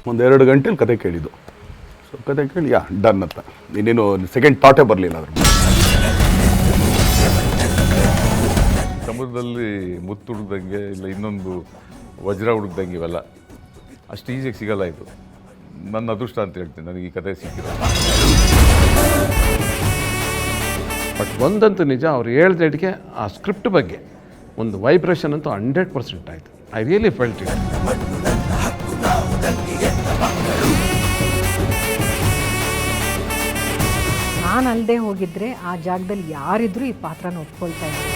ಒಂದು 2 ಗಂಟೆಲಿ ಕತೆ ಕೇಳಿದ್ದು. ಸೊ ಕತೆ ಕೇಳಿ ಡನ್ ಅಂತ, ಇನ್ನೇನು ಸೆಕೆಂಡ್ ಥಾಟೇ ಬರಲಿಲ್ಲ ಅದ್ರ ಬಗ್ಗೆ. ಸಮುದ್ರದಲ್ಲಿ ಮುತ್ತು ಹುಡುಕ್ದಂಗೆ ಇಲ್ಲ ಇನ್ನೊಂದು ವಜ್ರ ಹುಡುಕ್ದಂಗೆ ಇವೆಲ್ಲ ಅಷ್ಟು ಈಸಿಯಾಗಿ ಸಿಗಲ್ಲ. ಇದು ನನ್ನ ಅದೃಷ್ಟ ಅಂತ ಹೇಳ್ತೀನಿ, ನನಗೆ ಈ ಕತೆ ಸಿಕ್ಕಿದೆ. ಬಟ್ ಒಂದಂತೂ ನಿಜ, ಅವ್ರು ಹೇಳ್ದೇಟಿಗೆ ಆ ಸ್ಕ್ರಿಪ್ಟ್ ಬಗ್ಗೆ ಒಂದು ವೈಬ್ರೇಷನ್ ಅಂತೂ 100% ಆಯಿತು. I really felt it. ನಾನು ಅಲ್ಲದೆ ಹೋಗಿದ್ರೆ ಆ ಜಾಗದಲ್ಲಿ ಯಾರಿದ್ರೂ ಈ ಪಾತ್ರನ ಒಪ್ಕೊಳ್ತಾ ಇದ್ದಾರೆ.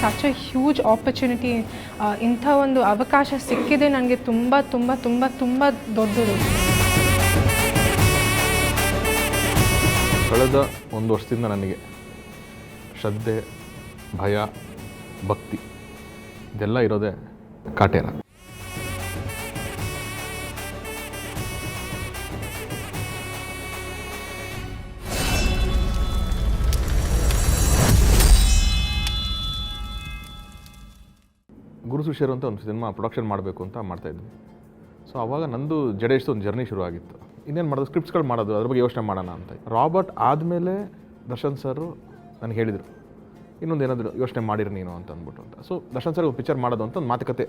Such a huge opportunity. ಇಂಥ ಒಂದು ಅವಕಾಶ ಸಿಕ್ಕಿದೆ ನನಗೆ ತುಂಬ ತುಂಬ ತುಂಬ ತುಂಬ ದೊಡ್ಡದು. ಕಳೆದ 1 ವರ್ಷದಿಂದ ನನಗೆ ಶ್ರದ್ಧೆ, ಭಯ, ಭಕ್ತಿ ಇದೆಲ್ಲ ಇರೋದೇ ಕಾಟೇರ. ಗುರು ಶಿಷ್ಯರು ಅಂತ ಒಂದು ಸಿನಿಮಾ ಪ್ರೊಡಕ್ಷನ್ ಮಾಡಬೇಕು ಅಂತ ಮಾಡ್ತಾಯಿದ್ವಿ. ಸೊ ಆವಾಗ ನಂದು ಜಡೇಶ್ದು ಒಂದು ಜರ್ನಿ ಶುರು ಆಗಿತ್ತು. ಇನ್ನೇನು ಮಾಡೋದು, ಸ್ಕ್ರಿಪ್ಟ್ಸ್ಗಳು ಮಾಡೋದು, ಅದ್ರ ಬಗ್ಗೆ ಯೋಚನೆ ಮಾಡೋಣ ಅಂತ. ರಾಬರ್ಟ್ ಆದಮೇಲೆ ದರ್ಶನ್ ಸರ್ ನನಗೆ ಹೇಳಿದರು, ಇನ್ನೊಂದು ಏನಾದರೂ ಯೋಚನೆ ಮಾಡಿರಿ ನೀನು ಅಂತ ಅಂದ್ಬಿಟ್ಟು ಅಂತ. ಸೊ ದರ್ಶನ್ ಸರ್ ಪಿಕ್ಚರ್ ಮಾಡೋದು ಅಂತ ಒಂದು ಮಾತುಕತೆ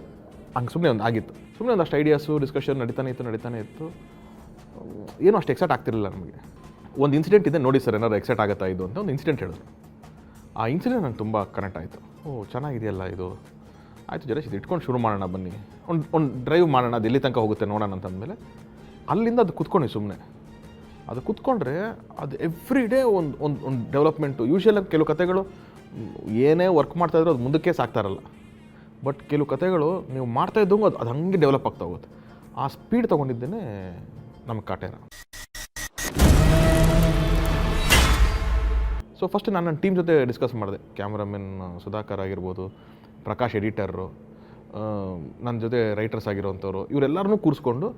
ಹಂಗೆ ಸುಮ್ಮನೆ ಒಂದು ಆಗಿತ್ತು. ಸುಮ್ಮನೆ ಒಂದಷ್ಟು ಐಡಿಯಾಸು ಡಿಸ್ಕಷನ್ ನಡೀತಾನೆ ಇತ್ತು. ಏನೂ ಅಷ್ಟು ಎಕ್ಸೈಟ್ ಆಗ್ತಿರಲಿಲ್ಲ ನಮಗೆ. ಒಂದು ಇನ್ಸಿಡೆಂಟ್ ಇದೆ ನೋಡಿ ಸರ್, ಏನಾದ್ರು ಎಕ್ಸೈಟ್ ಆಗುತ್ತಾ ಇದು ಅಂತ ಒಂದು ಇನ್ಸಿಡೆಂಟ್ ಹೇಳಿದ್ರು. ಆ ಇನ್ಸಿಡೆಂಟ್ ನನಗೆ ತುಂಬ ಕನೆಕ್ಟ್ ಆಯಿತು. ಚೆನ್ನಾಗಿದೆಯಲ್ಲ ಇದು, ಆಯಿತು ಜಡೇಶ್ ಇದು ಇಟ್ಕೊಂಡು ಶುರು ಮಾಡೋಣ, ಬನ್ನಿ ಒಂದು ಡ್ರೈವ್ ಮಾಡೋಣ, ಅದು ಎಲ್ಲಿ ತನಕ ಹೋಗುತ್ತೆ ನೋಡೋಣ ಅಂತಂದಮೇಲೆ ಅಲ್ಲಿಂದ ಅದು ಕೂತ್ಕೊಂಡು ಸುಮ್ಮನೆ ಅದು ಕೂತ್ಕೊಂಡ್ರೆ ಅದು ಎವ್ರಿ ಡೇ ಒಂದು ಡೆವಲಪ್ಮೆಂಟು. ಯೂಶ್ವಲಾಗಿ ಕೆಲವು ಕತೆಗಳು ಏನೇ ವರ್ಕ್ ಮಾಡ್ತಾಯಿದ್ರು ಅದು ಮುಂದಕ್ಕೆ ಸಾಕ್ತಾರಲ್ಲ. ಬಟ್ ಕೆಲವು ಕತೆಗಳು ನೀವು ಮಾಡ್ತಾಯಿದ್ದಂಗೂ ಅದು ಹಂಗೆ ಡೆವಲಪ್ ಆಗ್ತಾ ಹೋಗುತ್ತೆ. ಆ ಸ್ಪೀಡ್ ತೊಗೊಂಡಿದ್ದೇನೆ ನಮ್ಮ ಕಾಟೇರ. ಸೊ ಫಸ್ಟ್ ನಾನು ನನ್ನ ಟೀಮ್ ಜೊತೆ ಡಿಸ್ಕಸ್ ಮಾಡಿದೆ. ಕ್ಯಾಮ್ರಾಮನ್ ಸುಧಾಕರ್ ಆಗಿರ್ಬೋದು, ಪ್ರಕಾಶ್ ಎಡಿಟರು, ನನ್ನ ಜೊತೆ ರೈಟರ್ಸ್ ಆಗಿರೋವಂಥವ್ರು, ಇವರೆಲ್ಲರನ್ನೂ ಕೂರಿಸ್ಕೊಂಡು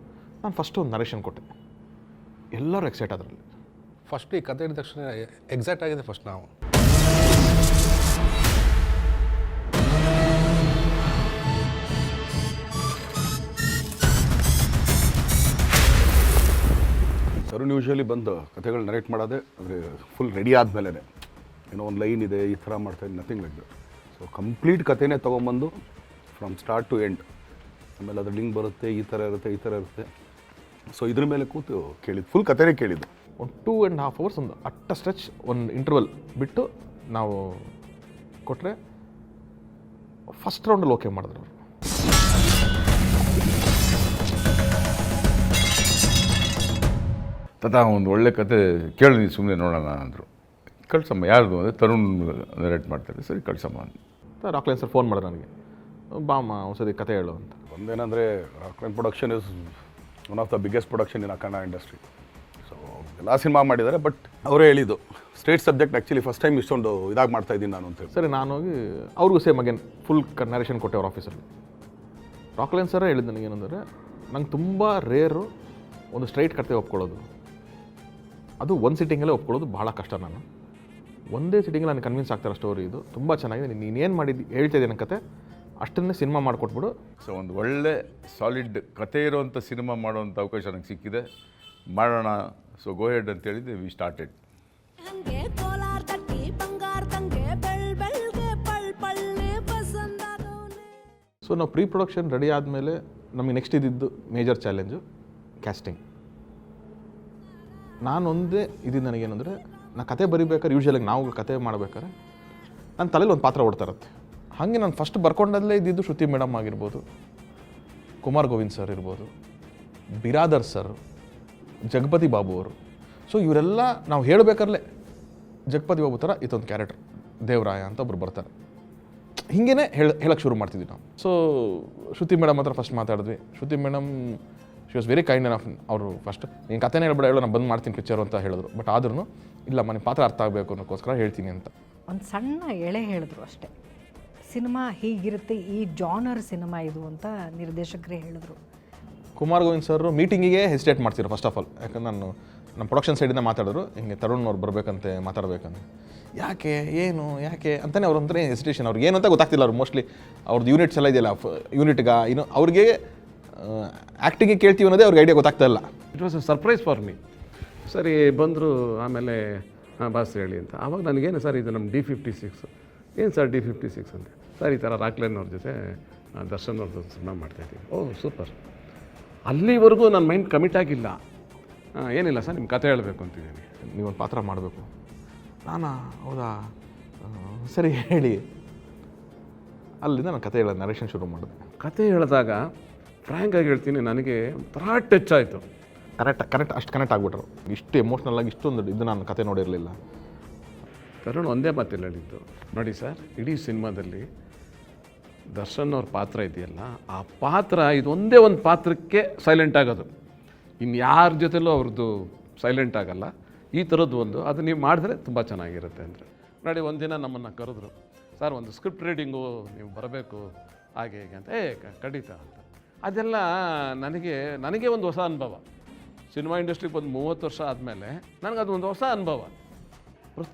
ನಾನು ಫಸ್ಟ್ ಒಂದು ನರೇಷನ್ ಕೊಟ್ಟೆ. ಎಲ್ಲರೂ ಎಕ್ಸೈಟ್ ಅದರಲ್ಲಿ. ಫಸ್ಟ್ ಈ ಕತೆ ಹೇಳಿದ ತಕ್ಷಣ ಎಕ್ಸೈಟ್ ಆಗಿದೆ ಫಸ್ಟ್ ನಾವು. ತರುಣ್ ಯೂಶ್ವಲಿ ಬಂದು ಕಥೆಗಳು ನರೇಟ್ ಮಾಡೋದೇ ಅಂದರೆ ಫುಲ್ ರೆಡಿ ಆದಮೇಲೆ, ಏನೋ ಒಂದು ಲೈನ್ ಇದೆ ಈ ಥರ ಮಾಡ್ತಾಯಿದ್ದು, nothing like that. So complete ಕಥೆನೇ ತೊಗೊಂಬಂದು ಫ್ರಮ್ ಸ್ಟಾರ್ಟ್ ಟು ಎಂಡ್, ಆಮೇಲೆ ಅದ್ರ ಲಿಂಕ್ ಬರುತ್ತೆ, ಈ ಥರ ಇರುತ್ತೆ. ಸೊ ಇದ್ರ ಮೇಲೆ ಕೂತು ಕೇಳಿದ್ದು, ಫುಲ್ ಕಥೆನೇ ಕೇಳಿದ್ದು. ಒಂದು 2.5 hours ಒಂದು ಅಟ್ಟ ಸ್ಟ್ರೆಚ್ ಒಂದು ಇಂಟರ್ವಲ್ ಬಿಟ್ಟು ನಾವು ಕೊಟ್ಟರೆ ಫಸ್ಟ್ ರೌಂಡಲ್ಲಿ ಓಕೆ ಮಾಡಿದ್ರು ಅವರು. ತಥಾ ಒಂದು ಒಳ್ಳೆ ಕತೆ ಕೇಳಿ ಸುಮ್ಮನೆ ನೋಡೋಣ ಅಂದರು. ಕಳ್ಸಮ್ಮ, ಯಾರ್ದು ಅಂದರೆ ತರುಣ್ ನರೇಟ್ ಮಾಡ್ತಾರೆ. ಸರಿ ಕಳ್ಸಮ್ಮ ಅಂತ ರಾಕ್ಲೈನ್ ಸರ್ ಫೋನ್ ಮಾಡಿದ್ರು ನನಗೆ, ಬಾಮ್ಮ ಒಂದ್ಸರಿ ಕತೆ ಹೇಳು ಅಂತ. ಒಂದೇನಂದರೆ Rockline production is one of the biggest production in Kannada industry. So ಎಲ್ಲ ಸಿನಿಮಾ ಮಾಡಿದ್ದಾರೆ, ಬಟ್ ಅವರೇ ಹೇಳಿದ್ದು state subject actually first time ಇಷ್ಟೊಂದು ಇದಾಗಿ ಮಾಡ್ತಾಯಿದ್ದೀನಿ ನಾನು ಅಂತೇಳಿ. ಸರಿ ನಾನು ಹೋಗಿ ಅವ್ರಿಗೂ ಸೇಮ್ ಅಗೇನ್ ಫುಲ್ ನರೇಷನ್ ಕೊಟ್ಟೆ ಅವ್ರ ಆಫೀಸಲ್ಲಿ. ರಾಕ್ಲೈನ್ ಸರೇ ಹೇಳಿದ್ದು ನನಗೇನಂದರೆ, ನಂಗೆ ತುಂಬ ರೇರು ಒಂದು ಸ್ಟ್ರೈಟ್ ಕತೆ ಒಪ್ಕೊಳ್ಳೋದು, ಅದು ಒಂದು ಸಿಟ್ಟಿಂಗಲ್ಲೇ ಒಪ್ಕೊಳ್ಳೋದು ಭಾಳ ಕಷ್ಟ. ನಾನು ಒಂದೇ ಸಿಟ್ಟಿಂಗಲ್ಲಿ ನನಗೆ ಕನ್ವಿನ್ಸ್ ಆಗ್ತಾರೆ ಸ್ಟೋರಿ ಇದು ತುಂಬ ಚೆನ್ನಾಗಿದೆ, ನೀನೇನು ಮಾಡಿದ್ದು ಹೇಳ್ತಾಯಿದ್ದೆ ನನ್ನ ಕತೆ ಅಷ್ಟನ್ನೇ ಸಿನಿಮಾ ಮಾಡಿಕೊಟ್ಬಿಡು. ಸೊ ಒಂದು ಒಳ್ಳೆ ಸಾಲಿಡ್ ಕತೆ ಇರೋವಂಥ ಸಿನಿಮಾ ಮಾಡೋವಂಥ ಅವಕಾಶ ನನಗೆ ಸಿಕ್ಕಿದೆ, ಮಾಡೋಣ. ಸೊ ಗೋ ಹೆಡ್ ಅಂತ ಹೇಳಿದ್ದೆ, ವಿ ಸ್ಟಾರ್ಟೆಡ್. ಸೊ ನಾವು ಪ್ರೀ ಪ್ರೊಡಕ್ಷನ್ ರೆಡಿ ಆದಮೇಲೆ ನಮಗೆ ನೆಕ್ಸ್ಟ್ ಇದ್ದಿದ್ದು ಮೇಜರ್ ಚಾಲೆಂಜು ಕ್ಯಾಸ್ಟಿಂಗ್. ನಾನೊಂದೇ ಇದ್ದಿದ್ದು ನನಗೇನೆಂದರೆ, ನಾನು ಕತೆ ಬರಿಬೇಕಾದ್ರೆ ಯೂಶ್ವಲಾಗಿ ನಾವು ಕತೆ ಮಾಡ್ಬೇಕಾದ್ರೆ ನನ್ನ ತಲೆಯಲ್ಲಿ ಒಂದು ಪಾತ್ರ ಓಡ್ತಾ ಇರುತ್ತೆ. ಹಾಗೆ ನಾನು ಫಸ್ಟ್ ಬರ್ಕೊಂಡಲ್ಲೇ ಇದ್ದಿದ್ದು ಶ್ರುತಿ ಮೇಡಮ್ ಆಗಿರ್ಬೋದು, ಕುಮಾರ್ ಗೋವಿಂದ್ ಸರ್ ಇರ್ಬೋದು, ಬಿರಾದರ್ ಸರ್, ಜಗಪತಿ ಬಾಬು ಅವರು. ಸೊ ಇವರೆಲ್ಲ ನಾವು ಹೇಳಬೇಕಾರಲೇ ಜಗಪತಿ ಬಾಬು ಥರ ಇದೊಂದು ಕ್ಯಾರೆಕ್ಟರ್ ದೇವರಾಯ ಅಂತ ಒಬ್ರು ಬರ್ತಾರೆ, ಹಿಂಗೇ ಹೇಳಕ್ಕೆ ಶುರು ಮಾಡ್ತಿದ್ವಿ ನಾವು. ಸೊ ಶ್ರುತಿ ಮೇಡಮ್ ಹತ್ರ ಫಸ್ಟ್ ಮಾತಾಡಿದ್ವಿ. Shruti madam she was very kind enough. ಅವರು ಫಸ್ಟ್ ನೀನು ಕಥೆನೇ ಹೇಳ್ಬೇಡ, ಹೇಳೋ ನಾನು ಬಂದು ಮಾಡ್ತೀನಿ ಪಿಕ್ಚರು ಅಂತ ಹೇಳಿದ್ರು. ಬಟ್ ಆದ್ರೂ ಇಲ್ಲ, ಮನೆ ಪಾತ್ರ ಅರ್ಥ ಆಗಬೇಕು ಅನ್ನೋಕ್ಕೋಸ್ಕರ ಹೇಳ್ತೀನಿ ಅಂತ ಒಂದು ಸಣ್ಣ ಎಳೆ ಹೇಳಿದ್ರು ಅಷ್ಟೇ. ಸಿನಿಮಾ ಹೀಗಿರುತ್ತೆ, ಈ ಜಾನರ್ ಸಿನಿಮಾ ಇದು ಅಂತ ನಿರ್ದೇಶಕರೇ ಹೇಳಿದ್ರು. ಕುಮಾರ್ ಗೋವಿಂದ್ ಸರ್ ಮೀಟಿಂಗಿಗೆ ಹೆಸಿಟೇಟ್ ಮಾಡ್ತಿದ್ರು ಫಸ್ಟ್ ಆಫ್ ಆಲ್. ಯಾಕಂದ್ರೆ ನಾನು ನಮ್ಮ ಪ್ರೊಡಕ್ಷನ್ ಸೈಡಿಂದ ಮಾತಾಡಿದ್ರು, ಹಿಂಗೆ ತರುಣ್ ಅವ್ರು ಬರಬೇಕಂತೆ ಮಾತಾಡಬೇಕಂತ. ಯಾಕೆ ಅಂತಲೇ ಅವ್ರ ಒಂಥರ ಹೆಸಿಟೇಷನ್. ಅವ್ರಿಗೆ ಏನು ಅಂತ ಗೊತ್ತಾಗ್ತಿಲ್ಲ. ಅವ್ರು ಮೋಸ್ಟ್ಲಿ ಅವ್ರದ್ದು ಯೂನಿಟ್ಸ್ ಎಲ್ಲ ಇದೆಯಲ್ಲ, ಯೂನಿಟ್ಗೆ ಅವ್ರಿಗೆ ಆ್ಯಕ್ಟಿಂಗಿಗೆ ಕೇಳ್ತೀವಿ ಅನ್ನೋದೇ ಅವ್ರಿಗೆ ಐಡಿಯಾ ಗೊತ್ತಾಗ್ತಾ ಇಲ್ಲ. It was a surprise for me. ಸರಿ ಬಂದರು, ಆಮೇಲೆ ಹಾಂ ಬಾಸ್ ಹೇಳಿ ಅಂತ. ಆವಾಗ ನನಗೇನು ಸರ್ ಇದು ನಮ್ಮ D56, ಏನು ಸರ್ D56 ಅಂತ. ಸರ್ ಈ ಥರ ರಾಕ್ಲೈನ್ ಅವ್ರ ಜೊತೆ ದರ್ಶನ್ ಅವ್ರದ್ದು ಸಿನಿಮಾ ಮಾಡ್ತಾಯಿದ್ದೀವಿ. ಓಹ್ ಸೂಪರ್. ಅಲ್ಲಿವರೆಗೂ ನನ್ನ ಮೈಂಡ್ ಕಮಿಟ್ ಆಗಿಲ್ಲ. ಏನಿಲ್ಲ ಸರ್ ನಿಮ್ಮ ಕತೆ ಹೇಳಬೇಕು ಅಂತಿದ್ದೀನಿ. ನೀವೊಂದು ಪಾತ್ರ ಮಾಡಬೇಕು. ನಾನು ಹೌದಾ ಸರಿ ಹೇಳಿ. ಅಲ್ಲಿಂದ ನಾನು ಕತೆ ಹೇಳೋದು ನರೇಷನ್ ಶುರು ಮಾಡಿದೆ. ಕತೆ ಹೇಳಿದಾಗ ಫ್ರ್ಯಾಂಕಾಗಿ ಹೇಳ್ತೀನಿ, ನನಗೆ ಒಂಥರ ಟಚ್ ಆಯಿತು. ಅಷ್ಟು ಕನೆಕ್ಟ್ ಆಗಿಬಿಟ್ರು. ಇಷ್ಟು ಎಮೋಷ್ನಲ್ ಆಗಿ ಇಷ್ಟೊಂದು ಇದು ನಾನು ಕತೆ ನೋಡಿರಲಿಲ್ಲ. ತರುಣ್ ಒಂದೇ ಮಾತಿಲ್ಲ ಹೇಳಿದ್ದು, ನೋಡಿ ಸರ್ ಇಡೀ ಸಿನಿಮಾದಲ್ಲಿ ದರ್ಶನ್ ಅವ್ರ ಪಾತ್ರ ಇದೆಯಲ್ಲ, ಆ ಪಾತ್ರ ಇದು ಒಂದೇ ಒಂದು ಪಾತ್ರಕ್ಕೆ ಸೈಲೆಂಟ್ ಆಗೋದು, ಇನ್ನು ಯಾರ ಜೊತೆಲೂ ಅವ್ರದ್ದು ಸೈಲೆಂಟ್ ಆಗಲ್ಲ. ಈ ಥರದ್ದು ಒಂದು ಅದು ನೀವು ಮಾಡಿದ್ರೆ ತುಂಬ ಚೆನ್ನಾಗಿರುತ್ತೆ ಅಂದರೆ. ನೋಡಿ ಒಂದಿನ ನಮ್ಮನ್ನು ಕರೆದ್ರು, ಸರ್ ಒಂದು ಸ್ಕ್ರಿಪ್ಟ್ ರೀಡಿಂಗು ನೀವು ಬರಬೇಕು ಹಾಗೆ ಹೇಗೆ ಅಂತ. ಖಂಡಿತ ಅಂತ. ಅದೆಲ್ಲ ನನಗೆ ಒಂದು ಹೊಸ ಅನುಭವ. ಸಿನಿಮಾ ಇಂಡಸ್ಟ್ರಿಗೆ ಬಂದು 30 ವರ್ಷ ಆದಮೇಲೆ ನನಗದು ಒಂದು ಹೊಸ ಅನುಭವ.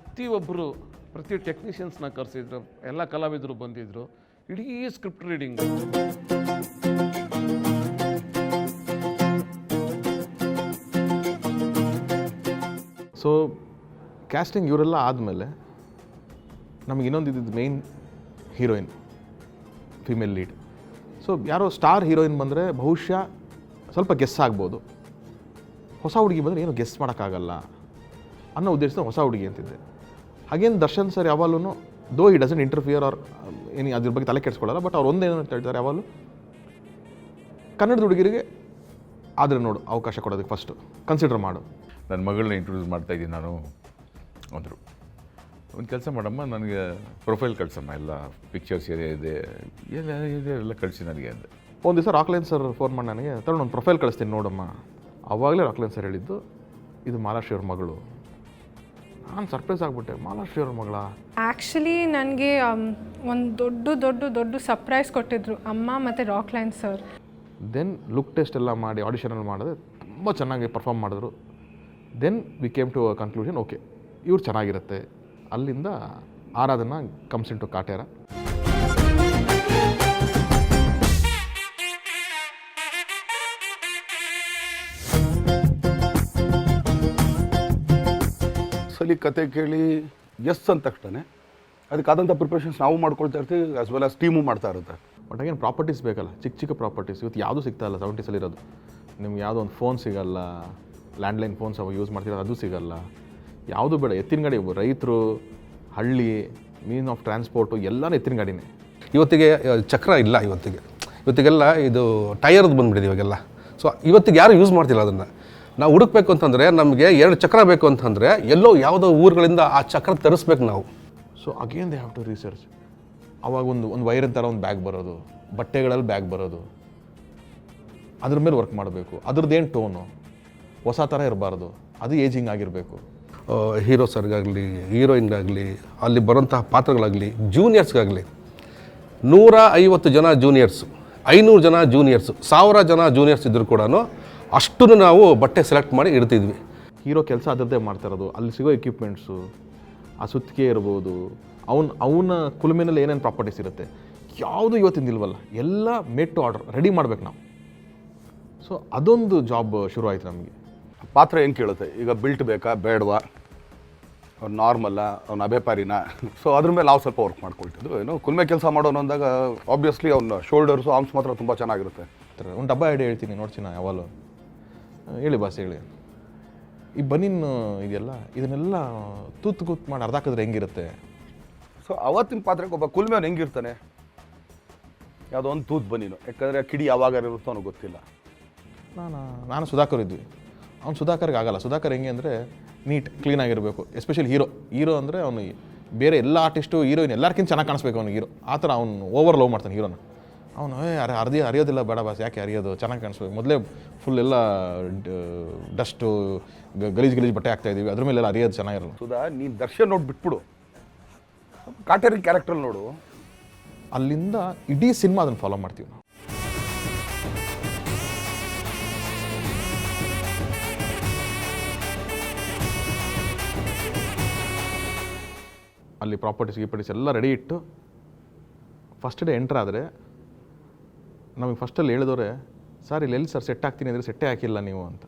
ಪ್ರತಿ ಟೆಕ್ನಿಷಿಯನ್ಸ್ನ ಕರೆಸಿದ್ರು, ಎಲ್ಲ ಕಲಾವಿದರು ಬಂದಿದ್ದರು, ಇಡೀ ಸ್ಕ್ರಿಪ್ಟ್ ರೀಡಿಂಗು. ಸೊ ಕ್ಯಾಸ್ಟಿಂಗ್ ಇವರೆಲ್ಲ ಆದಮೇಲೆ ನಮಗೆ ಇನ್ನೊಂದು ಇದ್ದಿದ್ದು main heroine, female lead. So ಯಾರೋ ಸ್ಟಾರ್ ಹೀರೋಯಿನ್ ಬಂದರೆ ಬಹುಶಃ ಸ್ವಲ್ಪ ಗೆಸ್ ಆಗ್ಬೋದು. ಹೊಸ ಹುಡುಗಿ ಬಂದರೆ ಏನು ಗೆಸ್ ಮಾಡೋಕ್ಕಾಗಲ್ಲ ಅನ್ನೋ ಉದ್ದೇಶದಿಂದ ಹೊಸ ಹುಡುಗಿ ಅಂತಿದ್ದೆ. ಹಾಗೇನು ದರ್ಶನ್ ಸರ್ ಯಾವಾಗಲೂ ದೋ ಈ ಡಸಂಟ್ ಇಂಟರ್ಫಿಯರ್ ಆರ್ ಏನು ಅದ್ರ ಬಗ್ಗೆ ತಲೆ ಕೆಡಿಸ್ಕೊಳ್ಳಲ್ಲ. ಬಟ್ ಅವ್ರು ಒಂದೇನು ಅಂತ ಹೇಳ್ತಾರೆ, ಯಾವಾಗಲೂ ಕನ್ನಡದ ಹುಡುಗಿರಿಗೆ ಆದರೆ ನೋಡು ಅವಕಾಶ ಕೊಡೋದಕ್ಕೆ ಫಸ್ಟು ಕನ್ಸಿಡರ್ ಮಾಡು. ನನ್ನ ಮಗಳನ್ನ ಇಂಟ್ರೊಡ್ಯೂಸ್ ಮಾಡ್ತಾಯಿದ್ದೀನಿ ನಾನು ಅಂದರು. ಒಂದು ಕೆಲಸ ಮಾಡಮ್ಮ, ನನಗೆ ಪ್ರೊಫೈಲ್ ಕಳಿಸಮ್ಮ, ಎಲ್ಲ ಪಿಕ್ಚರ್ಸ್ ಇದೆ ಎಲ್ಲ ಕಳಿಸಿ ನನಗೆ ಅಂದೆ. ಒಂದು ದಿವಸ ರಾಕ್ಲೈನ್ ಸರ್ ಫೋನ್ ಮಾಡಿ ನನಗೆ, ತಗೊಂಡು ಒಂದು ಪ್ರೊಫೈಲ್ ಕಳಿಸ್ತೀನಿ ನೋಡಮ್ಮ. ಆವಾಗಲೇ ರಾಕ್ಲೈನ್ ಸರ್ ಹೇಳಿದ್ದು, ಇದು ಮಾಲಾಶ್ರೀ ಅವ್ರ ಮಗಳು. ನಾನು ಸರ್ಪ್ರೈಸ್ ಆಗಿಬಿಟ್ಟೆ, ಮಾಲಾಶ್ರೀ ಅವ್ರ ಮಗಳ. ಆ್ಯಕ್ಚುಲಿ ನನಗೆ ಒಂದು ದೊಡ್ಡ ಸರ್ಪ್ರೈಸ್ ಕೊಟ್ಟಿದ್ರು ಅಮ್ಮ ಮತ್ತು Rockline sir. Then look test ಎಲ್ಲ ಮಾಡಿ ಆಡಿಷನಲ್ಲಿ ಮಾಡಿದ್ರೆ ತುಂಬ ಚೆನ್ನಾಗಿ ಪರ್ಫಾರ್ಮ್ ಮಾಡಿದ್ರು. Then we came to a conclusion, okay ಇವ್ರು ಚೆನ್ನಾಗಿರುತ್ತೆ. ಅಲ್ಲಿಂದ Aradhana comes into Kaatera. ಸಲಿ ಕತೆ ಕೇಳಿ ಎಸ್ ಅಂದ ತಕ್ಷಣ ಅದಕ್ಕಾದಂಥ ಪ್ರಿಪ್ರೇಷನ್ಸ್ ನಾವು ಮಾಡ್ಕೊಳ್ತಾ ಇರ್ತೀವಿ, ಆಸ್ ವೆಲ್ ಆಸ್ ಟೀಮು ಮಾಡ್ತಾ ಇರುತ್ತೆ. ಬಟ್ ಅಗೇನು ಪ್ರಾಪರ್ಟೀಸ್ ಬೇಕಲ್ಲ, ಚಿಕ್ಕ ಪ್ರಾಪರ್ಟೀಸ್. ಇವತ್ತು ಯಾವುದೂ ಸಿಗ್ತಾ ಇಲ್ಲ 70s ಇರೋದು. ನಿಮ್ಗೆ ಯಾವುದೋ ಒಂದು ಫೋನ್ ಸಿಗಲ್ಲ, ಲ್ಯಾಂಡ್ಲೈನ್ ಫೋನ್ಸ್ ಅವಾಗ ಯೂಸ್ ಮಾಡ್ತಿರೋದು ಅದು ಸಿಗಲ್ಲ. ಯಾವುದು ಬೇಡ, ಎತ್ತಿನ ಗಾಡಿ. ರೈತರು, ಹಳ್ಳಿ, ಮೀನ್ ಆಫ್ ಟ್ರಾನ್ಸ್ಪೋರ್ಟು ಎಲ್ಲನೂ ಎತ್ತಿನ ಗಾಡಿನೇ. ಇವತ್ತಿಗೆ ಚಕ್ರ ಇಲ್ಲ, ಇವತ್ತಿಗೆಲ್ಲ ಇದು ಟಯರ್ದು ಬಂದುಬಿಟ್ಟಿದೆ ಇವಾಗೆಲ್ಲ. ಸೊ ಇವತ್ತಿಗೆ ಯಾರು ಯೂಸ್ ಮಾಡ್ತಿಲ್ಲ ಅದನ್ನು. ನಾವು ಹುಡುಕ್ಬೇಕು ಅಂತಂದರೆ ನಮಗೆ 2 ಚಕ್ರ ಬೇಕು ಅಂತಂದರೆ ಎಲ್ಲೋ ಯಾವುದೋ ಊರುಗಳಿಂದ ಆ ಚಕ್ರ ತರಿಸ್ಬೇಕು ನಾವು. So again they have to research. ಅವಾಗ ಒಂದು ವೈರಿನ ಥರ ಒಂದು ಬ್ಯಾಗ್ ಬರೋದು, ಬಟ್ಟೆಗಳಲ್ಲಿ ಬ್ಯಾಗ್ ಬರೋದು, ಅದ್ರ ಮೇಲೆ ವರ್ಕ್ ಮಾಡಬೇಕು. ಅದ್ರದ್ದೇನು ಟೋನು ಹೊಸ ಥರ ಇರಬಾರ್ದು, ಅದು ಏಜಿಂಗ್ ಆಗಿರಬೇಕು. ಹೀರೋ ಸರ್ಗಾಗಲಿ, ಹೀರೋಯಿನ್ಗಾಗಲಿ, ಅಲ್ಲಿ ಬರೋಂತಹ ಪಾತ್ರಗಳಾಗಲಿ, ಜೂನಿಯರ್ಸ್ಗಾಗಲಿ 150 ಜನ ಜೂನಿಯರ್ಸು, 500 ಜನ ಜೂನಿಯರ್ಸು, 1000 ಜನ ಜೂನಿಯರ್ಸ್ ಇದ್ದರೂ ಕೂಡ ಅಷ್ಟನ್ನು ನಾವು ಬಟ್ಟೆ ಸೆಲೆಕ್ಟ್ ಮಾಡಿ ಇಡ್ತಿದ್ವಿ. ಹೀರೋ ಕೆಲಸ ಅದರದ್ದೇ ಮಾಡ್ತಾ ಇರೋದು. ಅಲ್ಲಿ ಸಿಗೋ ಎಕ್ವಿಪ್ಮೆಂಟ್ಸು, ಆ ಸುತ್ತಿಗೆ ಇರ್ಬೋದು, ಅವನ ಕುಲುಮೆನಲ್ಲಿ ಏನೇನು ಪ್ರಾಪರ್ಟೀಸ್ ಇರುತ್ತೆ, ಯಾವುದು ಇವತ್ತಿಂದ ಇಲ್ವಲ್ಲ, ಎಲ್ಲ ಮೇಡ್ ಟು ಆರ್ಡರ್ ರೆಡಿ ಮಾಡ್ಬೇಕು ನಾವು. ಸೊ ಅದೊಂದು ಜಾಬ್ ಶುರು ಆಯಿತು ನಮಗೆ. ಪಾತ್ರ ಏನು ಕೇಳುತ್ತೆ, ಈಗ ಬಿಲ್ಟ್ ಬೇಕಾ ಬೇಡವಾ, ಅವ್ನು ನಾರ್ಮಲ್ಲ, ಅವ್ನು ಅಭೆಪಾರಿನ. ಸೊ ಅದ್ರ ಮೇಲೆ ನಾವು ಸ್ವಲ್ಪ ವರ್ಕ್ ಮಾಡ್ಕೊಳ್ತಿದ್ವು. ಏನೋ ಕುಲ್ಮೆ ಕೆಲಸ ಮಾಡೋನು ಅಂದಾಗ ಆಬ್ವಿಯಸ್ಲಿ ಅವ್ನ ಶೋಲ್ಡರ್ಸು, ಆರ್ಮ್ಸ್ ಮಾತ್ರ ತುಂಬ ಚೆನ್ನಾಗಿರುತ್ತೆ. ಒಂದು ಡಬ್ಬ ಐಡಿಯಾ ಹೇಳ್ತೀನಿ ನೋಡ್ತೀನಿ ಯಾವಾಗಲೂ. ಹೇಳಿ ಬಾಸ್ ಹೇಳಿ, ಈ ಬನೀನ್ ಇದೆಯಲ್ಲ, ಇದನ್ನೆಲ್ಲ ಕೂತ್ ಮಾಡಿ ಅರ್ಧಾಕಿದ್ರೆ ಹೆಂಗಿರುತ್ತೆ. ಸೊ ಅವತ್ತಿನ ಪಾತ್ರಕ್ಕೆ ಒಬ್ಬ ಕುಲ್ಮೆವ್ನು ಹೆಂಗಿರ್ತಾನೆ, ಯಾವುದೋ ಒಂದು ತೂತ್ ಬನೀನು, ಯಾಕಂದರೆ ಕಿಡಿ ಯಾವಾಗ ಇರುತ್ತೋ ಅನ್ನೋ ಗೊತ್ತಿಲ್ಲ. ನಾನು ಸುಧಾಕರ್ ಇದ್ವಿ. ಅವ್ನು ಸುಧಾಕರ್ಗೆ ಆಗಲ್ಲ. ಸುಧಾಕರ್ ಹೆಂಗೆ ಅಂದರೆ ನೀಟ್ ಕ್ಲೀನಾಗಿರಬೇಕು. ಎಸ್ಪೆಷಲಿ ಹೀರೋ ಅಂದರೆ ಅವನು ಬೇರೆ ಎಲ್ಲ ಆರ್ಟಿಸ್ಟು, ಹೀರೋಯಿನ್ ಎಲ್ಲರಿಗಿಂತ ಚೆನ್ನಾಗಿ ಕಾಣಿಸ್ಬೇಕು ಅವ್ನು ಹೀರೋ. ಆ ಥರ ಅವ್ನು ಓವರ್ ಲವ್ ಮಾಡ್ತಾನೆ ಹೀರೋನ. ಅವನು ಅರಿಯೋದಿಲ್ಲ, ಬೇಡ ಬಾಸ್, ಯಾಕೆ ಅರಿಯೋದು, ಚೆನ್ನಾಗಿ ಕಾಣಿಸ್ಬೇಕು. ಮೊದಲೇ ಫುಲ್ ಎಲ್ಲ ಡಸ್ಟು, ಗಲೀಜು ಬಟ್ಟೆ ಹಾಕ್ತಾಯಿದ್ದೀವಿ, ಅದ್ರ ಮೇಲೆಲ್ಲ ಅರಿಯೋದು ಚೆನ್ನಾಗಿರಲ್ಲ. ಸುಧಾ, ನೀನು ದರ್ಶನ್ ನೋಡಿ ಬಿಟ್ಬಿಡು, ಕಾಟೇರಿ ಕ್ಯಾರೆಕ್ಟ್ರಲ್ಲಿ ನೋಡು. ಅಲ್ಲಿಂದ ಇಡೀ ಸಿನಿಮಾ ಅದನ್ನು ಫಾಲೋ ಮಾಡ್ತೀವಿ ನಾವು. ಅಲ್ಲಿ ಪ್ರಾಪರ್ಟೀಸ್ ಎಲ್ಲ ರೆಡಿ ಇಟ್ಟು ಫಸ್ಟ್ ಡೇ ಎಂಟ್ರ್ ಆದರೆ ನಮಗೆ ಫಸ್ಟಲ್ಲಿ ಹೇಳಿದವರೆ ಸರ್ ಇಲ್ಲಿ ಎಲ್ಲಿ ಸರ್ ಸೆಟ್ ಆಗ್ತೀನಿ ಅಂದರೆ ಸೆಟ್ಟೇ ಹಾಕಿಲ್ಲ ನೀವು ಅಂತ.